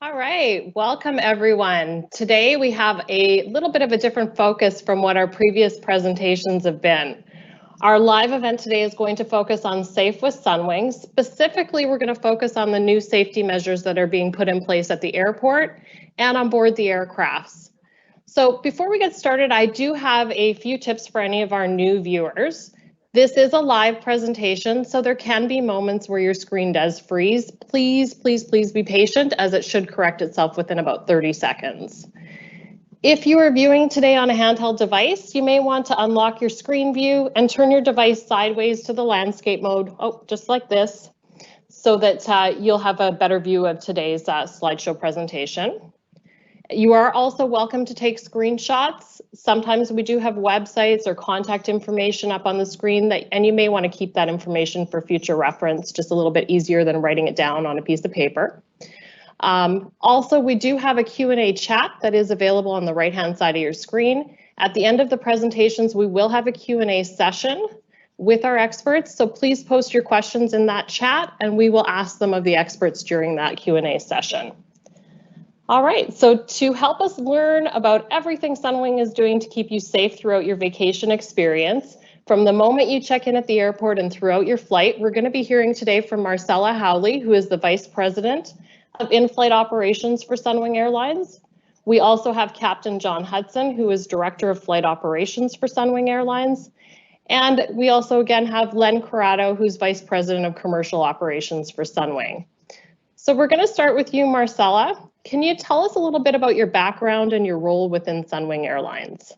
All right, welcome everyone. Today we have a little bit of a different focus from what our previous presentations have been. Our live event today is going to focus on Safe with Sunwing. Specifically, we're going to focus on the new safety measures that are being put in place at the airport and on board the aircrafts. So before we get started, I do have a few tips for any of our new viewers. This is a live presentation, so there can be moments where your screen does freeze. Please be patient, as it should correct itself within about 30 seconds. If you are viewing today on a handheld device, you may want to unlock your screen view and turn your device sideways to the landscape mode, just like this, so that you'll have a better view of today's slideshow presentation. You are also welcome to take screenshots. Sometimes we do have websites or contact information up on the screen, and you may want to keep that information for future reference, just a little bit easier than writing it down on a piece of paper. Also, we do have a Q&A chat that is available on the right-hand side of your screen. At the end of the presentations, we will have a Q&A session with our experts, so please post your questions in that chat and we will ask them of the experts during that Q&A session. All right, so to help us learn about everything Sunwing is doing to keep you safe throughout your vacation experience, from the moment you check in at the airport and throughout your flight, we're going to be hearing today from Marcella Howley, who is the Vice President of In-Flight Operations for Sunwing Airlines. We also have Captain John Hudson, who is Director of Flight Operations for Sunwing Airlines. And we also again have Len Corrado, who's Vice President of Commercial Operations for Sunwing. So we're going to start with you, Marcella. Can you tell us a little bit about your background and your role within Sunwing Airlines?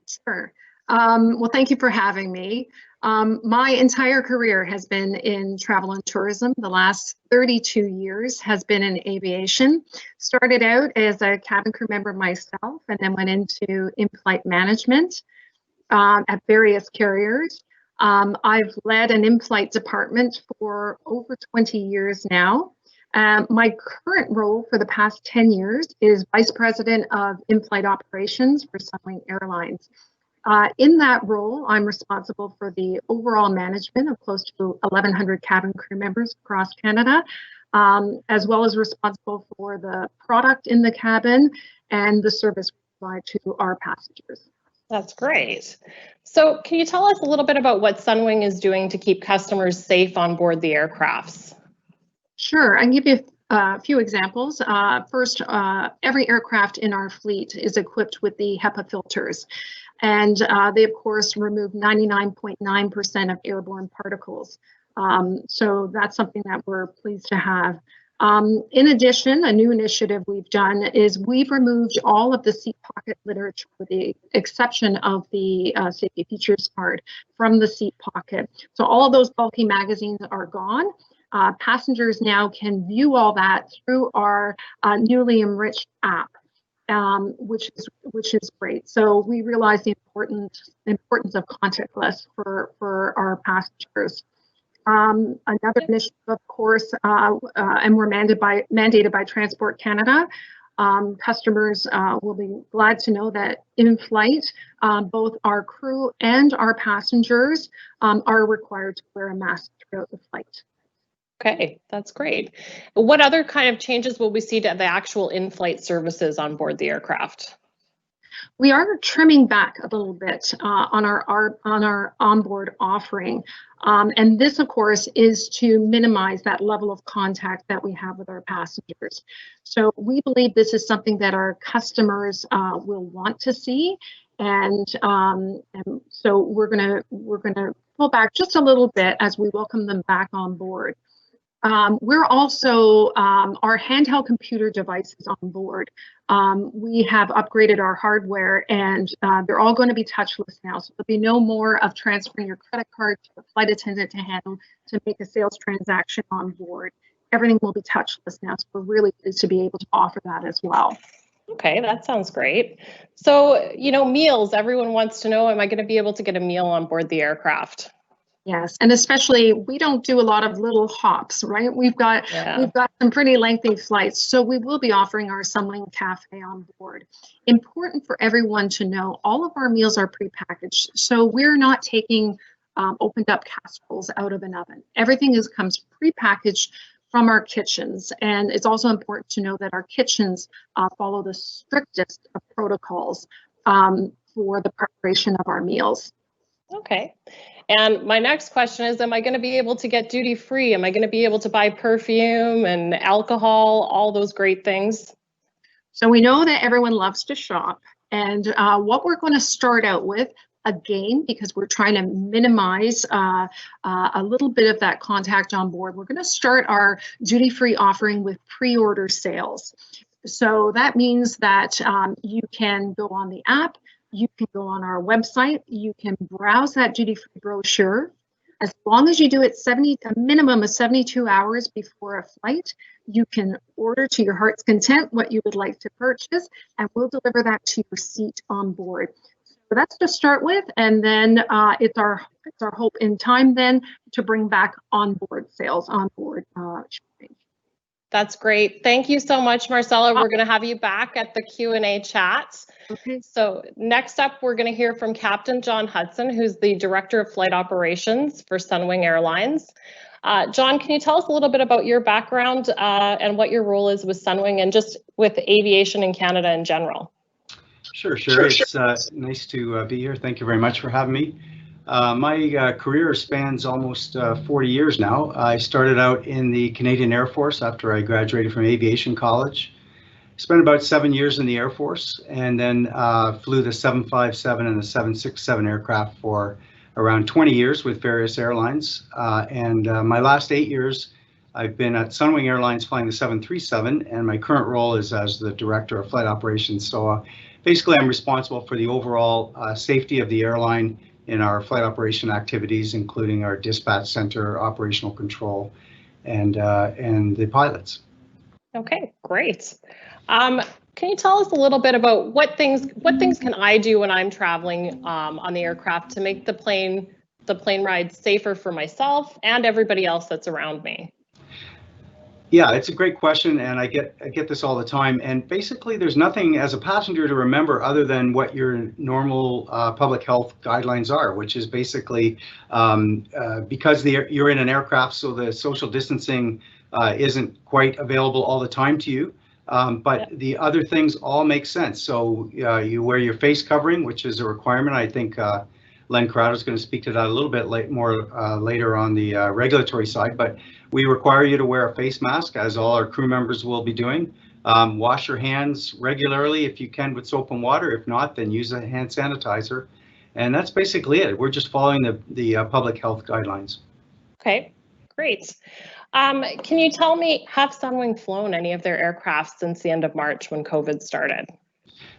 Sure. Well, thank you for having me. My entire career has been in travel and tourism. The last 32 years has been in aviation. Started out as a cabin crew member myself and then went into in-flight management at various carriers. I've led an in-flight department for over 20 years now. My current role for the past 10 years is Vice President of In-Flight Operations for Sunwing Airlines. In that role, I'm responsible for the overall management of close to 1,100 cabin crew members across Canada, as well as responsible for the product in the cabin and the service we provide to our passengers. That's great. So can you tell us a little bit about what Sunwing is doing to keep customers safe on board the aircrafts? Sure, I can give you a few examples. First, every aircraft in our fleet is equipped with the HEPA filters, and they of course remove 99.9% of airborne particles. So that's something that we're pleased to have. In addition, a new initiative we've done is we've removed all of the seat pocket literature with the exception of the safety features card from the seat pocket. So all of those bulky magazines are gone. Passengers now can view all that through our newly enriched app, which is great. So we realize the importance of contactless for our passengers. Another initiative, of course, and we're mandated by Transport Canada. Customers will be glad to know that in flight, both our crew and our passengers are required to wear a mask throughout the flight. Okay, that's great. What other kind of changes will we see to the actual in-flight services on board the aircraft? We are trimming back a little bit on our onboard offering. And this, of course, is to minimize that level of contact that we have with our passengers. So we believe this is something that our customers will want to see. And so we're gonna pull back just a little bit as we welcome them back on board. We're also, our handheld computer devices on board. We have upgraded our hardware and they're all going to be touchless now. So there'll be no more of transferring your credit card to a flight attendant to handle to make a sales transaction on board. Everything will be touchless now. So we're really pleased to be able to offer that as well. Okay, that sounds great. So, meals, everyone wants to know, am I going to be able to get a meal on board the aircraft? Yes, and especially we don't do a lot of little hops, right? We've got some pretty lengthy flights, so we will be offering our Sunwing Cafe on board. Important for everyone to know, all of our meals are prepackaged, so we're not taking opened up casseroles out of an oven. Everything comes prepackaged from our kitchens. And it's also important to know that our kitchens follow the strictest of protocols for the preparation of our meals. Okay. And my next question is, am I going to be able to get duty free? Am I going to be able to buy perfume and alcohol, all those great things? So we know that everyone loves to shop. And what we're going to start out with, again, because we're trying to minimize a little bit of that contact on board, we're going to start our duty-free offering with pre-order sales. So that means that you can go on the app, you can go on our website, you can browse that duty-free brochure. As long as you do it a minimum of 72 hours before a flight, you can order to your heart's content what you would like to purchase, and we'll deliver that to your seat on board. So that's to start with, and then it's our hope in time then to bring back onboard sales, onboard shopping. That's great. Thank you so much, Marcella. We're going to have you back at the Q&A chat. Okay. So next up, we're going to hear from Captain John Hudson, who's the Director of Flight Operations for Sunwing Airlines. John, can you tell us a little bit about your background and what your role is with Sunwing and just with aviation in Canada in general? Sure. It's nice to be here. Thank you very much for having me. My career spans almost 40 years now. I started out in the Canadian Air Force after I graduated from aviation college. Spent about 7 years in the Air Force, and then flew the 757 and the 767 aircraft for around 20 years with various airlines. My last 8 years, I've been at Sunwing Airlines flying the 737, and my current role is as the Director of Flight Operations. So basically, I'm responsible for the overall safety of the airline in our flight operation activities, including our dispatch center, operational control, and the pilots. Okay, great. Can you tell us a little bit about what things can I do when I'm traveling on the aircraft to make the plane ride safer for myself and everybody else that's around me? Yeah, it's a great question, and I get this all the time. And basically, there's nothing as a passenger to remember other than what your normal public health guidelines are, which is basically because you're in an aircraft, so the social distancing isn't quite available all the time to you. But the other things all make sense. So you wear your face covering, which is a requirement. I think Len Crowder is going to speak to that a little bit later on the regulatory side. But we require you to wear a face mask, as all our crew members will be doing. Wash your hands regularly if you can with soap and water. If not, then use a hand sanitizer. And that's basically it. We're just following the public health guidelines. Okay, great. Can you tell me, have Sunwing flown any of their aircraft since the end of March when COVID started?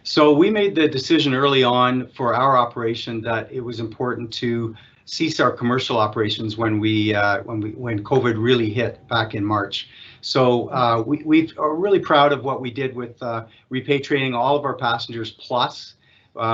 So we made the decision early on for our operation that it was important to cease our commercial operations when COVID really hit back in March. So we are really proud of what we did with repatriating all of our passengers. Plus,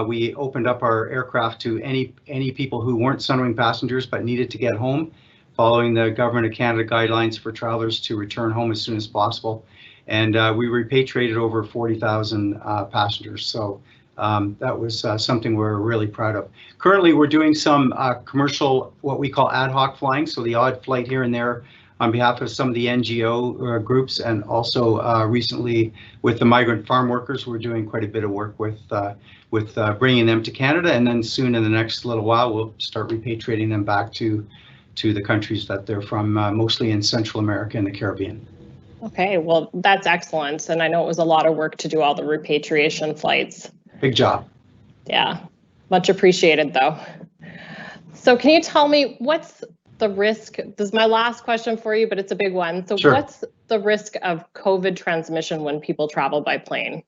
we opened up our aircraft to any people who weren't Sunwing passengers but needed to get home, following the Government of Canada guidelines for travelers to return home as soon as possible. And we repatriated over 40,000 passengers. So that was something we're really proud of. Currently, we're doing some commercial, what we call ad hoc flying, so the odd flight here and there on behalf of some of the NGO groups, and also recently with the migrant farm workers, we're doing quite a bit of work with bringing them to Canada, and then soon in the next little while, we'll start repatriating them back to the countries that they're from, mostly in Central America and the Caribbean. Okay, well, that's excellent. And I know it was a lot of work to do all the repatriation flights. Big job. Yeah, much appreciated though. So can you tell me what's the risk? This is my last question for you, but it's a big one. So Sure. What's the risk of COVID transmission when people travel by plane?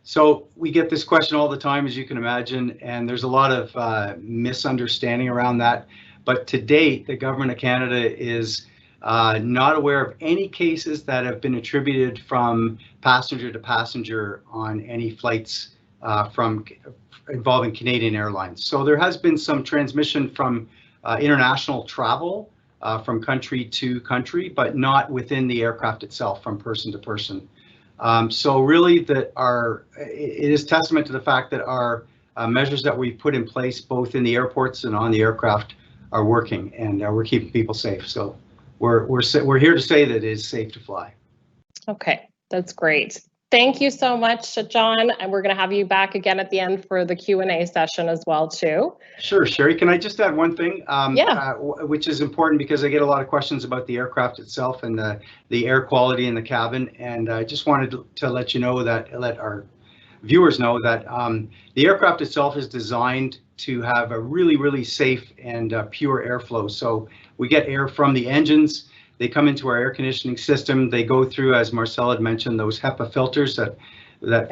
So we get this question all the time, as you can imagine, and there's a lot of misunderstanding around that. But to date, the Government of Canada is not aware of any cases that have been attributed from passenger to passenger on any flights involving Canadian Airlines. So there has been some transmission from international travel from country to country, but not within the aircraft itself, from person to person. So really, it is testament to the fact that our measures that we put in place, both in the airports and on the aircraft, are working, and we're keeping people safe. So we're here to say that it is safe to fly. Okay, that's great. Thank you so much, John, and we're going to have you back again at the end for the Q&A session as well, too. Sure, Sherry. Can I just add one thing? Which is important because I get a lot of questions about the aircraft itself and the air quality in the cabin, and I just wanted to let you know that, let our viewers know that the aircraft itself is designed to have a really, really safe and pure airflow. So we get air from the engines. They come into our air conditioning system. They go through, as Marcel had mentioned, those HEPA filters that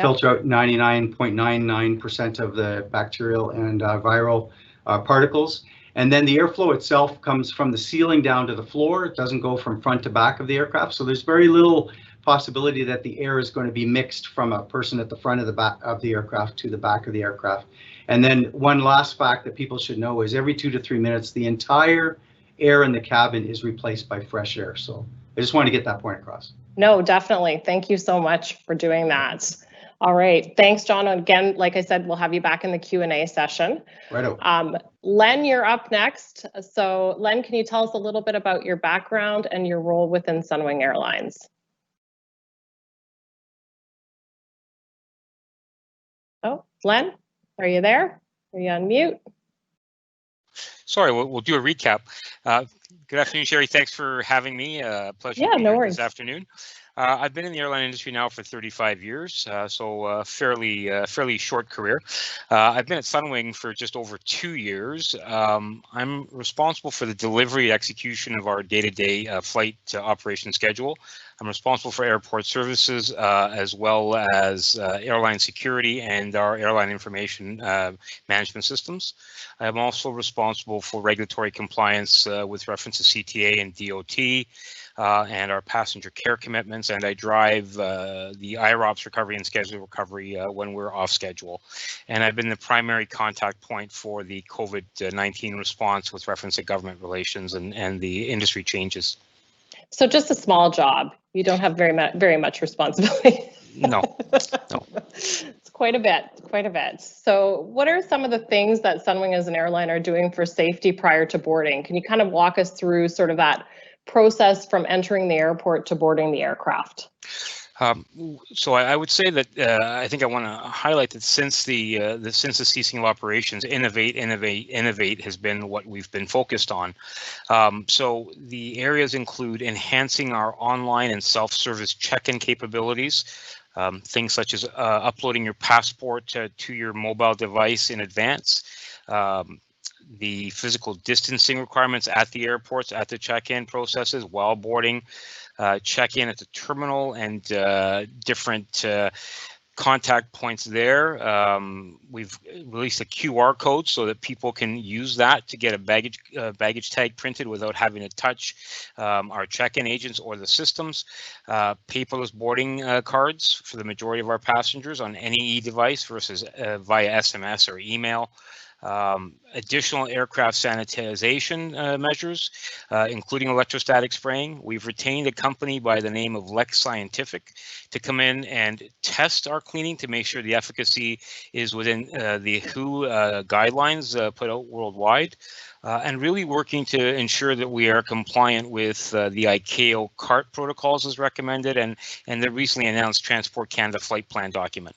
filter out 99.99% of the bacterial and viral particles. And then the airflow itself comes from the ceiling down to the floor. It doesn't go from front to back of the aircraft. So there's very little possibility that the air is going to be mixed from a person at the front of the back of the aircraft to the back of the aircraft. And then one last fact that people should know is every 2 to 3 minutes, the entire air in the cabin is replaced by fresh air. So I just want to get that point across. No, definitely. Thank you so much for doing that. All right. Thanks, John. Again, like I said, we'll have you back in the Q&A session. Right. Len, you're up next. So Len, can you tell us a little bit about your background and your role within Sunwing Airlines? Oh, Len, are you there? Are you on mute? Sorry, we'll do a recap. Good afternoon, Sherry. Thanks for having me. Pleasure to be no here worries. this afternoon. I've been in the airline industry now for 35 years, so fairly short career. I've been at Sunwing for just over 2 years. I'm responsible for the delivery and execution of our day-to-day flight operation schedule. I'm responsible for airport services as well as airline security and our airline information management systems. I'm also responsible for regulatory compliance with reference to CTA and DOT. And our passenger care commitments, and I drive the IROPS recovery and schedule recovery when we're off schedule. And I've been the primary contact point for the COVID-19 response with reference to government relations and the industry changes. So just a small job. You don't have very much responsibility. No. It's quite a bit. So what are some of the things that Sunwing as an airline are doing for safety prior to boarding? Can you kind of walk us through sort of that process from entering the airport to boarding the aircraft? So I would say that I think I want to highlight that since the ceasing of operations, innovate has been what we've been focused on. So the areas include enhancing our online and self-service check-in capabilities. Things such as uploading your passport to your mobile device in advance. The physical distancing requirements at the airports, at the check-in processes, while boarding, check-in at the terminal, and different contact points there. We've released a QR code so that people can use that to get a baggage tag printed without having to touch our check-in agents or the systems. Paperless boarding cards for the majority of our passengers on any e-device versus via SMS or email. Additional aircraft sanitization measures, including electrostatic spraying. We've retained a company by the name of Lex Scientific to come in and test our cleaning to make sure the efficacy is within the WHO guidelines put out worldwide, and really working to ensure that we are compliant with the ICAO CART protocols as recommended and the recently announced Transport Canada flight plan document.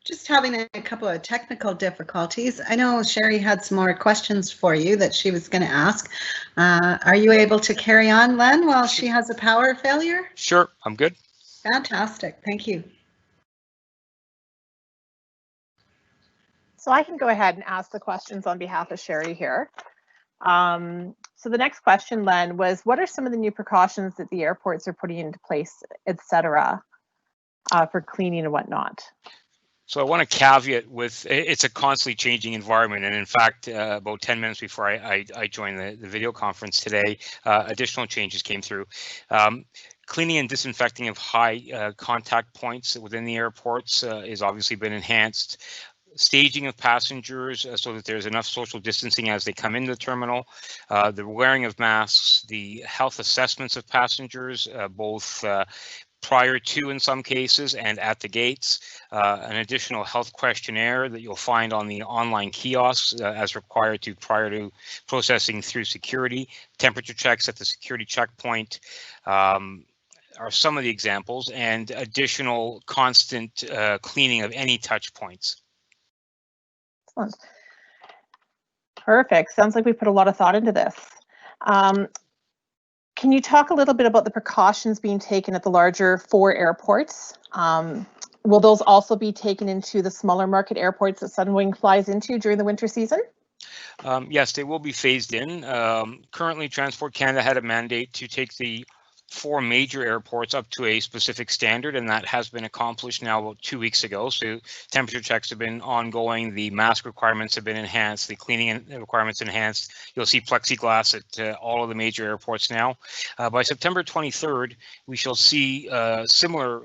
Just having a couple of technical difficulties. I know Sherry had some more questions for you that she was going to ask. Are you able to carry on, Len, while she has a power failure? Sure, I'm good. Fantastic, thank you. So I can go ahead and ask the questions on behalf of Sherry here. So the next question, Len, was what are some of the new precautions that the airports are putting into place, et cetera, for cleaning and whatnot? So I want to caveat with it's a constantly changing environment. And in fact, about 10 minutes before I joined the video conference today, additional changes came through. Cleaning and disinfecting of high contact points within the airports has obviously been enhanced. Staging of passengers so that there's enough social distancing as they come into the terminal, the wearing of masks, the health assessments of passengers, both prior to, in some cases, and at the gates. An additional health questionnaire that you'll find on the online kiosks as required prior to processing through security. Temperature checks at the security checkpoint are some of the examples, and additional constant cleaning of any touch points. Excellent. Perfect. Sounds like we put a lot of thought into this. Can you talk a little bit about the precautions being taken at the larger 4 airports? Will those also be taken into the smaller market airports that Sunwing flies into during the winter season? Yes, they will be phased in. Currently, Transport Canada had a mandate to take the 4 major airports up to a specific standard, and that has been accomplished now about 2 weeks ago. So temperature checks have been ongoing, the mask requirements have been enhanced, the cleaning requirements enhanced. You'll see plexiglass at all of the major airports now. By September 23rd, we shall see similar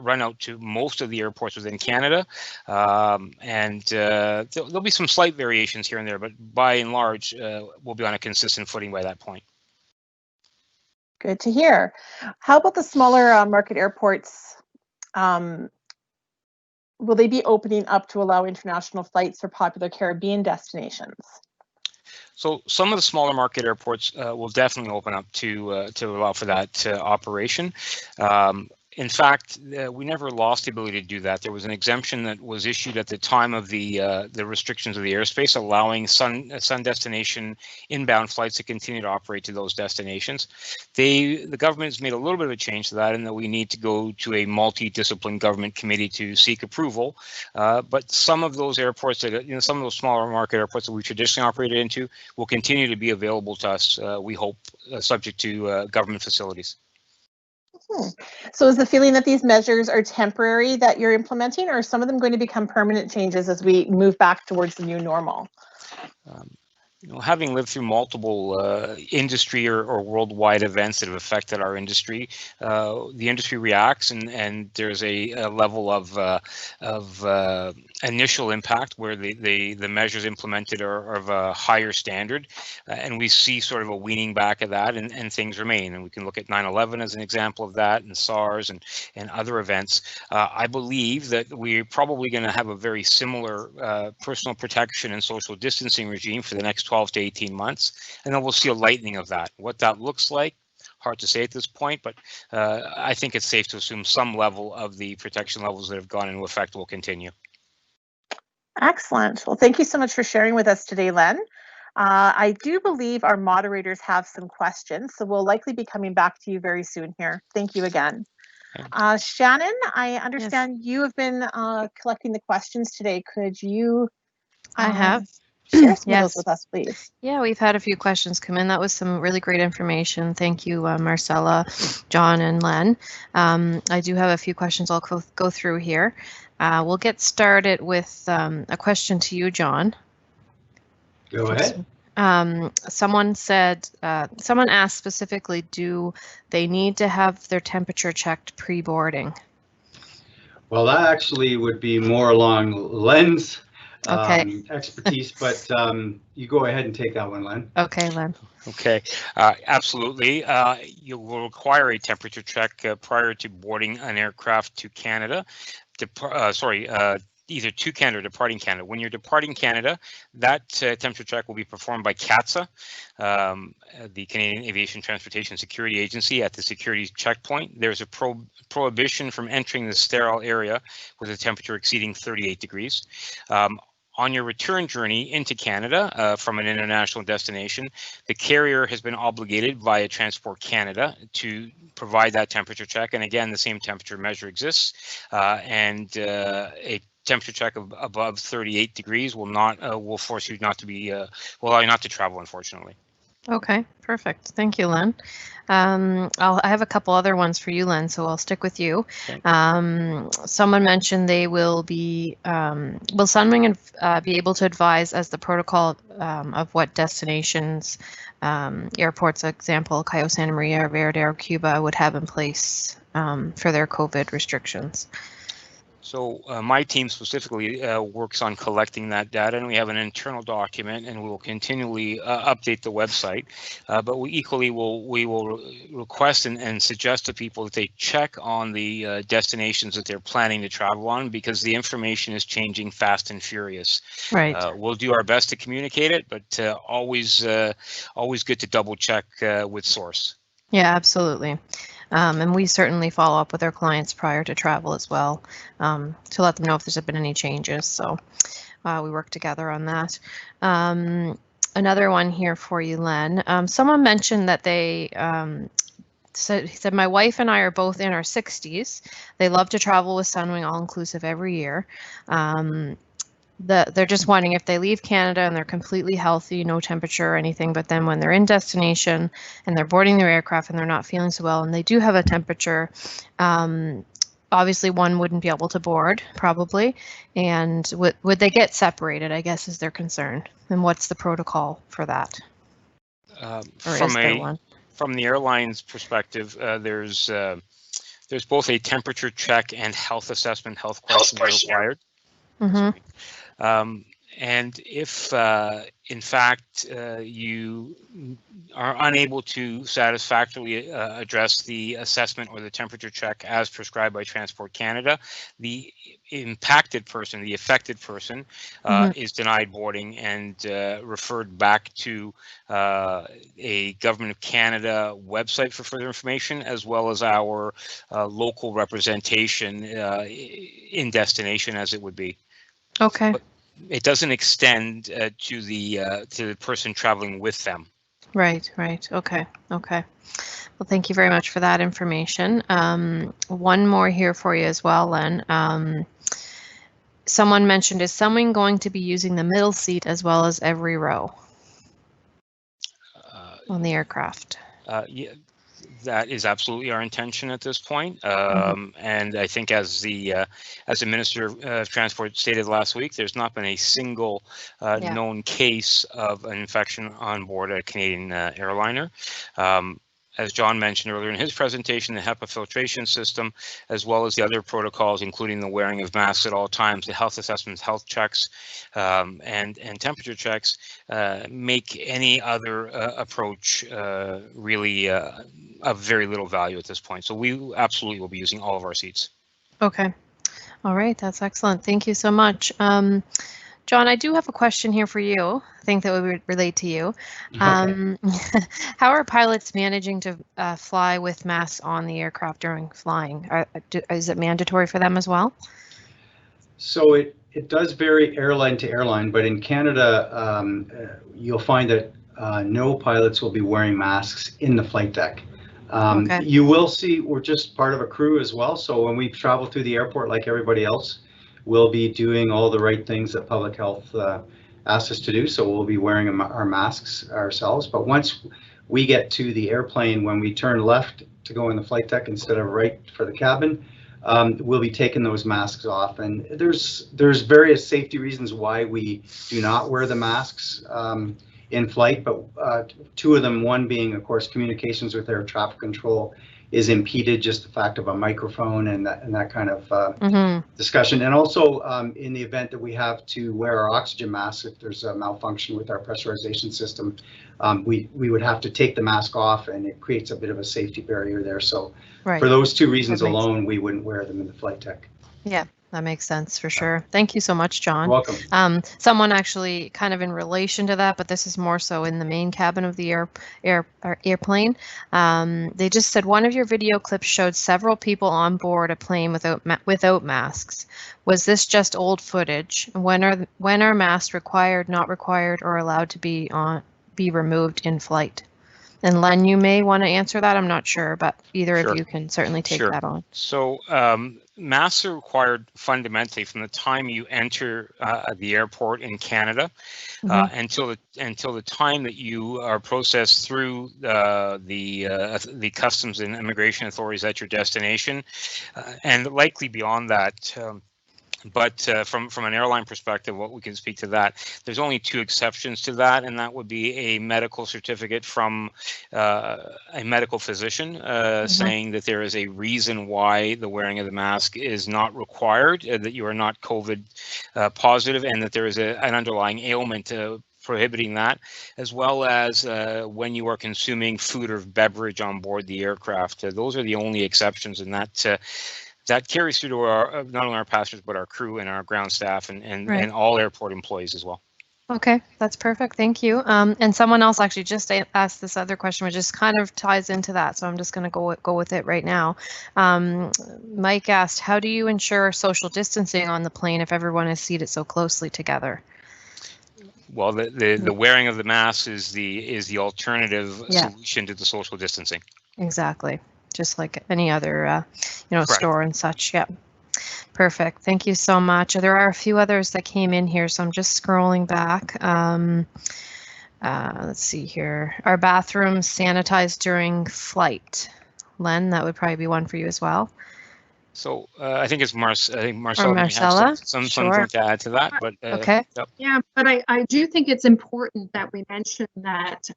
run out to most of the airports within Canada, and there'll be some slight variations here and there, but by and large, we'll be on a consistent footing by that point. Good to hear. How about the smaller market airports? Will they be opening up to allow international flights for popular Caribbean destinations? So some of the smaller market airports will definitely open up to allow for that operation. In fact, we never lost the ability to do that. There was an exemption that was issued at the time of the restrictions of the airspace, allowing sun destination inbound flights to continue to operate to those destinations. The government has made a little bit of a change to that, in that we need to go to a multi-discipline government committee to seek approval. But some of those airports that, some of those smaller market airports that we traditionally operated into will continue to be available to us, we hope, subject to government facilities. So is the feeling that these measures are temporary that you're implementing, or are some of them going to become permanent changes as we move back towards the new normal? Having lived through multiple industry or worldwide events that have affected our industry, the industry reacts, and there's a level of initial impact where the measures implemented are of a higher standard, and we see sort of a weaning back of that, and things remain. And we can look at 9/11 as an example of that, and SARS and other events. I believe that we're probably going to have a very similar personal protection and social distancing regime for the next 12 to 18 months, and then we'll see a lightening of that. What that looks like, hard to say at this point, but I think it's safe to assume some level of the protection levels that have gone into effect will continue. Excellent. Well, thank you so much for sharing with us today, Len. I do believe our moderators have some questions, so we'll likely be coming back to you very soon here. Thank you again. Shannon, I understand you have been collecting the questions today. Could you I have share some of those with us, please? Yeah, we've had a few questions come in. That was some really great information. Thank you, Marcella, John, and Len. I do have a few questions I'll go through here. We'll get started with a question to you, John. Go ahead. Someone asked specifically, do they need to have their temperature checked pre-boarding? Well, that actually would be more along Len's expertise, but you go ahead and take that one, Len. Okay, Len. Okay, absolutely. You will require a temperature check prior to boarding an aircraft to Canada. Either to Canada or departing Canada. When you're departing Canada, that temperature check will be performed by CATSA, the Canadian Aviation Transportation Security Agency, at the security checkpoint. There's a prohibition from entering the sterile area with a temperature exceeding 38 degrees. On your return journey into Canada from an international destination, the carrier has been obligated via Transport Canada to provide that temperature check. And again, the same temperature measure exists, and a temperature check of above 38 degrees will force you not to be will allow you not to travel, unfortunately. Okay, perfect. Thank you, Len. I have a couple other ones for you, Len, so I'll stick with you. Okay. Someone mentioned they will be, will Sunwing be able to advise as the protocol of what destinations, airports, example, Cayo Santa Maria or Veradero, Cuba, would have in place for their COVID restrictions? So my team specifically works on collecting that data, and we have an internal document, and we will continually update the website. But we will request and suggest to people that they check on the destinations that they're planning to travel on, because the information is changing fast and furious. Right. We'll do our best to communicate it, but always good to double check with source. Yeah, absolutely. And we certainly follow up with our clients prior to travel as well, to let them know if there's been any changes. So we work together on that. Another one here for you, Len. Someone mentioned that they he said, my wife and I are both in our 60s. They love to travel with Sunwing all-inclusive every year. They're just wondering if they leave Canada and they're completely healthy, no temperature or anything, but then when they're in destination and they're boarding their aircraft and they're not feeling so well and they do have a temperature, obviously one wouldn't be able to board probably, and would they get separated, I guess, is their concern, and what's the protocol for that? From the airline's perspective, there's both a temperature check and health assessment, health questionnaire required. Mm-hmm. And if, in fact, you are unable to satisfactorily address the assessment or the temperature check as prescribed by Transport Canada, the impacted person, the affected person, is denied boarding and referred back to a Government of Canada website for further information, as well as our local representation in destination, as it would be. Okay. But it doesn't extend to the person traveling with them. Right. Okay. Well, thank you very much for that information. One more here for you as well, Len. Someone mentioned, is Sunwing going to be using the middle seat as well as every row on the aircraft? Yeah. That is absolutely our intention at this point, and I think as the Minister of Transport stated last week, there's not been a single known case of an infection on board a Canadian airliner. As John mentioned earlier in his presentation, the HEPA filtration system, as well as the other protocols, including the wearing of masks at all times, the health assessments, health checks, and temperature checks, make any other approach really of very little value at this point. So we absolutely will be using all of our seats. Okay. All right, that's excellent. Thank you so much. John, I do have a question here for you. I think that would relate to you. Okay. How are pilots managing to fly with masks on the aircraft during flying? Is it mandatory for them as well? So it does vary airline to airline, but in Canada, you'll find that no pilots will be wearing masks in the flight deck. Okay. You will see we're just part of a crew as well. So when we travel through the airport like everybody else, we'll be doing all the right things that public health asks us to do. So we'll be wearing our masks ourselves. But once we get to the airplane, when we turn left to go in the flight deck instead of right for the cabin, we'll be taking those masks off. And there's various safety reasons why we do not wear the masks in flight, but two of them, one being, of course, communications with air traffic control is impeded, just the fact of a microphone and that kind of discussion. And also in the event that we have to wear our oxygen masks, if there's a malfunction with our pressurization system, we would have to take the mask off, and it creates a bit of a safety barrier there. So for those two reasons alone, we wouldn't wear them in the flight deck. Yeah. That makes sense for sure. Thank you so much, John. You're welcome. Someone actually kind of in relation to that, but this is more so in the main cabin of the airplane. They just said one of your video clips showed several people on board a plane without masks. Was this just old footage? When are masks required, not required, or allowed to be removed in flight? And Len, you may want to answer that. I'm not sure, but either of you can certainly take that on. So masks are required fundamentally from the time you enter the airport in Canada until the time that you are processed through the customs and immigration authorities at your destination, and likely beyond that. But from an airline perspective, what we can speak to that, there's only 2 exceptions to that, and that would be a medical certificate from a medical physician saying that there is a reason why the wearing of the mask is not required, that you are not COVID positive, and that there is an underlying ailment prohibiting that, as well as when you are consuming food or beverage on board the aircraft. Those are the only exceptions, and that carries through to our, not only our passengers, but our crew and our ground staff and all airport employees as well. Okay, that's perfect. Thank you. And someone else actually just asked this other question, which just kind of ties into that. So I'm just going to go with it right now. Mike asked, how do you ensure social distancing on the plane if everyone is seated so closely together? Well, the wearing of the mask is the alternative solution to the social distancing. Exactly. Just like any other, store and such. Yeah. Perfect. Thank you so much. There are a few others that came in here, so I'm just scrolling back. Let's see here. Are bathrooms sanitized during flight? Len, that would probably be one for you as well. So I think it's Marcella. Something to add to that. But okay. Yep. Yeah, but I do think it's important that we mention that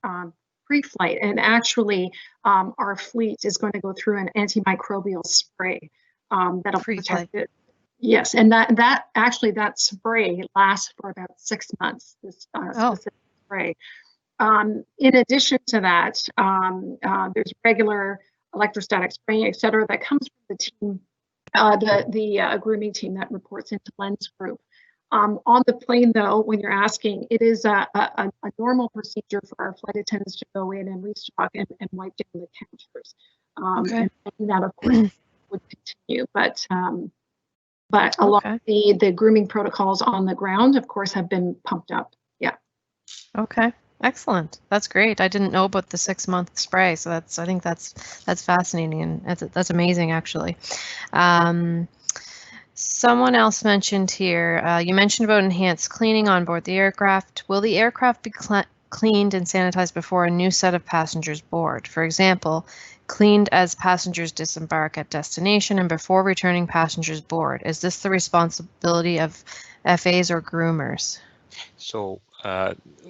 pre-flight, and actually our fleet is going to go through an antimicrobial spray that'll protect it. Yes, and that spray lasts for about 6 months. This specific spray. In addition to that, there's regular electrostatic spraying, et cetera, that comes from the team, the grooming team that reports into Len's group. On the plane, though, when you're asking, it is a normal procedure for our flight attendants to go in and restock and wipe down the counters. And that, of course, would continue. But a lot of the grooming protocols on the ground, of course, have been pumped up. Yeah. Okay. Excellent. That's great. I didn't know about the 6-month spray, so I think that's fascinating, and that's amazing, actually. Someone else mentioned here, you mentioned about enhanced cleaning on board the aircraft. Will the aircraft be cleaned and sanitized before a new set of passengers board? For example, cleaned as passengers disembark at destination and before returning passengers board. Is this the responsibility of FAs or groomers? So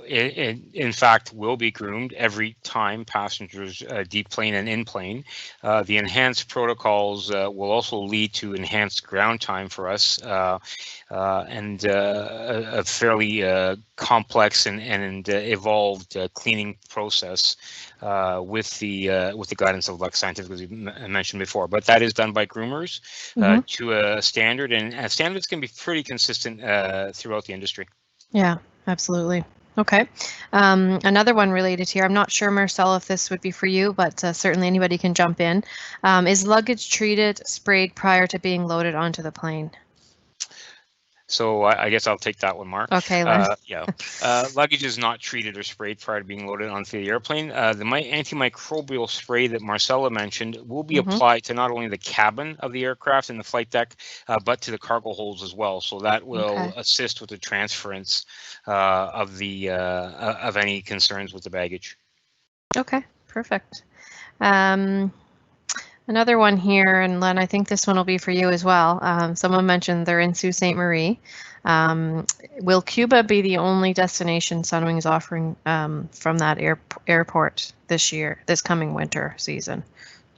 in fact, will be groomed every time passengers deplane and in-plane. The enhanced protocols will also lead to enhanced ground time for us and a fairly complex and evolved cleaning process with the guidance of Lux Scientific, as we mentioned before. But that is done by groomers to a standard, and standards can be pretty consistent throughout the industry. Yeah, absolutely. Okay. Another one related here. I'm not sure, Marcella, if this would be for you, but certainly anybody can jump in. Is luggage treated, sprayed prior to being loaded onto the plane? So I guess I'll take that one, Mark. Okay. Luggage is not treated or sprayed prior to being loaded onto the airplane. The antimicrobial spray that Marcella mentioned will be applied to not only the cabin of the aircraft and the flight deck, but to the cargo holds as well. So that will assist with the transference of any concerns with the baggage. Okay, perfect. Another one here, and Len, I think this one will be for you as well. Someone mentioned they're in Sault Ste. Marie. Will Cuba be the only destination Sunwing is offering from that airport this coming winter season?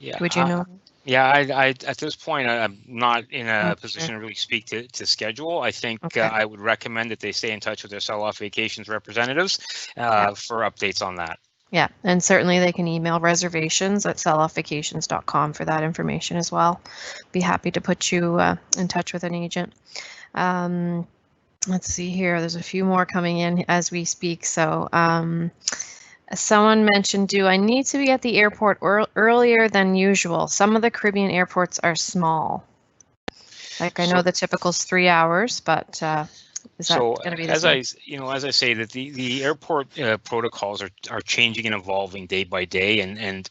Yeah. Would you know? Yeah, I at this point, I'm not in a position to really speak to schedule. I think I would recommend that they stay in touch with their SellOffVacations representatives for updates on that. Yeah, and certainly they can email reservations at SellOffVacations.com for that information as well. Be happy to put you in touch with an agent. Let's see here. There's a few more coming in as we speak. So someone mentioned, do I need to be at the airport earlier than usual? Some of the Caribbean airports are small. Like I know the typical is 3 hours, but Is that So going to be the as same? as I say, that the airport protocols are changing and evolving day by day, and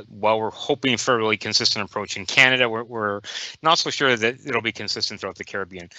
while we're hoping for a really consistent approach in Canada, we're not so sure that it'll be consistent throughout the Caribbean.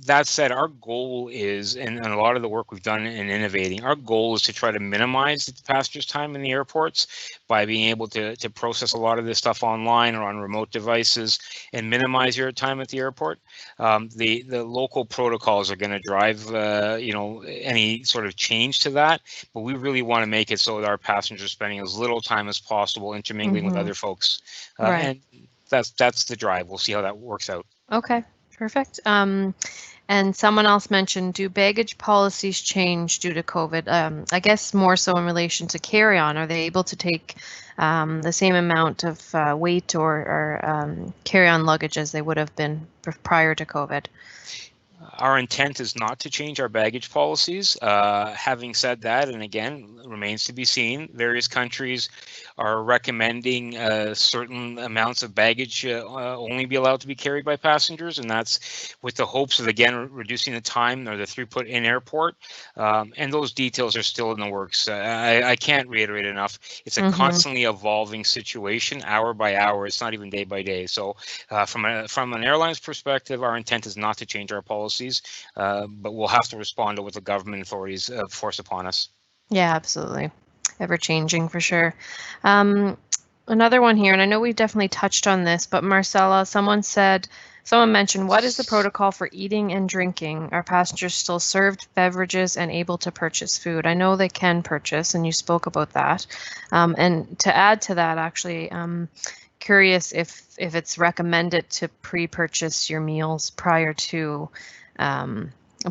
That said, our goal is, and a lot of the work we've done in innovating, our goal is to try to minimize the passengers' time in the airports by being able to process a lot of this stuff online or on remote devices and minimize your time at the airport. The local protocols are going to drive any sort of change to that, but we really want to make it so that our passengers are spending as little time as possible intermingling with other folks, Right. and that's the drive. We'll see how that works out. Okay, perfect. And someone else mentioned, do baggage policies change due to COVID? I guess more so in relation to carry-on. Are they able to take the same amount of weight or carry-on luggage as they would have been prior to COVID? Our intent is not to change our baggage policies. Having said that, and again, remains to be seen, various countries are recommending certain amounts of baggage only be allowed to be carried by passengers, and that's with the hopes of, again, reducing the time or the throughput in airport. And those details are still in the works. I can't reiterate enough. It's a constantly evolving situation, hour by hour. It's not even day by day. So from an airline's perspective, our intent is not to change our policies, but we'll have to respond to what the government authorities force upon us. Yeah, absolutely. Ever changing for sure. Another one here, and I know we've definitely touched on this, but Marcella, someone mentioned, what is the protocol for eating and drinking? Are passengers still served beverages and able to purchase food? I know they can purchase, and you spoke about that. And to add to that, actually, curious if it's recommended to pre-purchase your meals prior to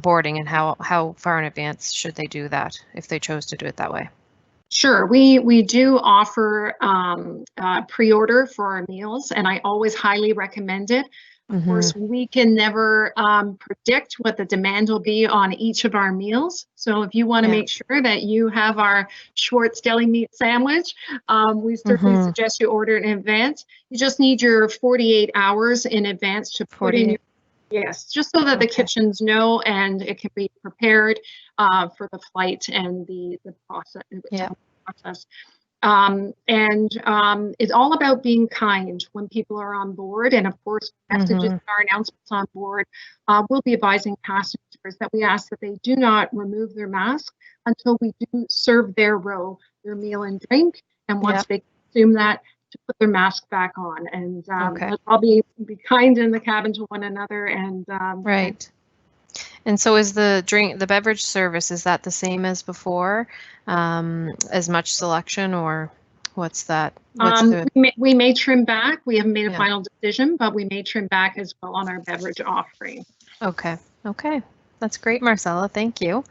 boarding, and how far in advance should they do that if they chose to do it that way? Sure, we do offer pre-order for our meals, and I always highly recommend it. Of course, we can never predict what the demand will be on each of our meals. So if you want to make sure that you have our Schwartz deli meat sandwich, we certainly suggest you order it in advance. You just need your 48 hours in advance to put in your, yes, just so that the kitchens know and it can be prepared for the flight and the process. It's all about being kind when people are on board. And of course, messages in our announcements on board will be advising passengers that we ask that they do not remove their mask until we do serve their row, their meal and drink. And once they consume that, to put their mask back on. And let's all be kind in the cabin to one another. And And so is the beverage service, is that the same as before? As much selection, or what's that? We may trim back. We haven't made a final decision, but we may trim back as well on our beverage offering. Okay. That's great, Marcella. Thank you.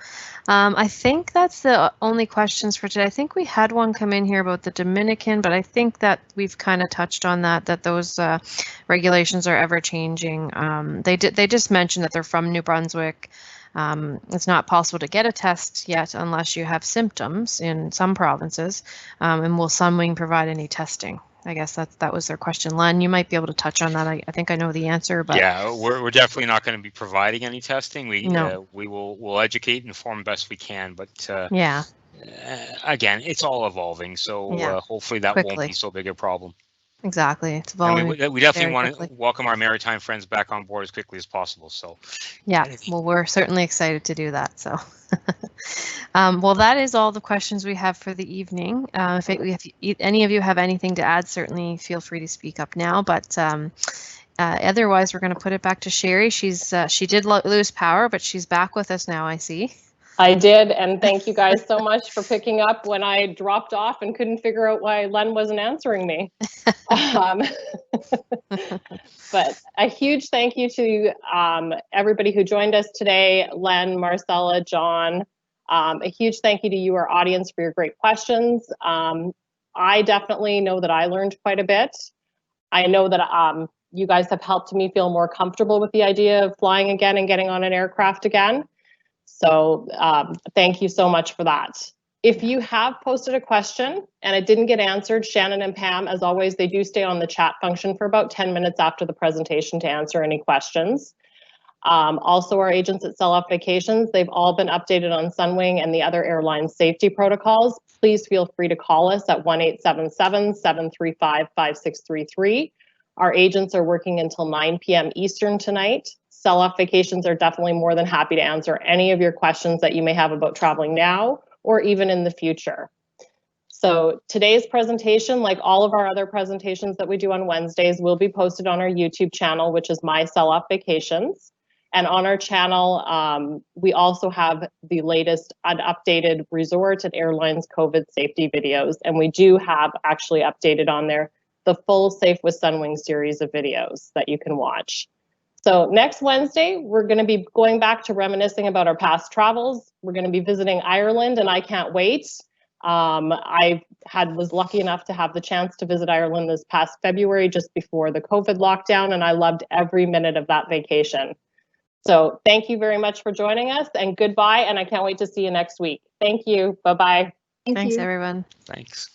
I think that's the only questions for today. I think we had one come in here about the Dominican, but I think that we've kind of touched on that those regulations are ever changing. They just mentioned that they're from New Brunswick. It's not possible to get a test yet unless you have symptoms in some provinces. And will Sunwing provide any testing? I guess that was their question. Len, you might be able to touch on that. I think I know the answer, but yeah, we're definitely not going to be providing any testing. We'll educate and inform best we can, but again, it's all evolving, so hopefully that won't be so big a problem. Exactly, it's evolving. We definitely want to welcome our maritime friends back on board as quickly as possible. So well, we're certainly excited to do that. So well, that is all the questions we have for the evening. If any of you have anything to add, certainly feel free to speak up now, but otherwise we're going to put it back to Sherry. She did lose power, but she's back with us now, I see. I did, and thank you guys so much for picking up when I dropped off and couldn't figure out why Len wasn't answering me. But a huge thank you to everybody who joined us today, Len, Marcella, John. A huge thank you to you, our audience, for your great questions. I definitely know that I learned quite a bit. I know that you guys have helped me feel more comfortable with the idea of flying again and getting on an aircraft again. So thank you so much for that. If you have posted a question and it didn't get answered, Shannon and Pam, as always, they do stay on the chat function for about 10 minutes after the presentation to answer any questions. Also, our agents at SellOffVacations, they've all been updated on Sunwing and the other airline safety protocols. Please feel free to call us at 1-877-735-5633. Our agents are working until 9 p.m. Eastern tonight. SellOffVacations are definitely more than happy to answer any of your questions that you may have about traveling now or even in the future. So today's presentation, like all of our other presentations that we do on Wednesdays, will be posted on our YouTube channel, which is My SellOffVacations. And on our channel, we also have the latest and updated resort and airlines COVID safety videos. And we do have actually updated on there the full Safe with Sunwing series of videos that you can watch. So next Wednesday, we're going to be going back to reminiscing about our past travels. We're going to be visiting Ireland, and I can't wait. I was lucky enough to have the chance to visit Ireland this past February, just before the COVID lockdown, and I loved every minute of that vacation. So thank you very much for joining us, and goodbye, and I can't wait to see you next week. Thank you. Bye-bye. Thanks, everyone. Thanks.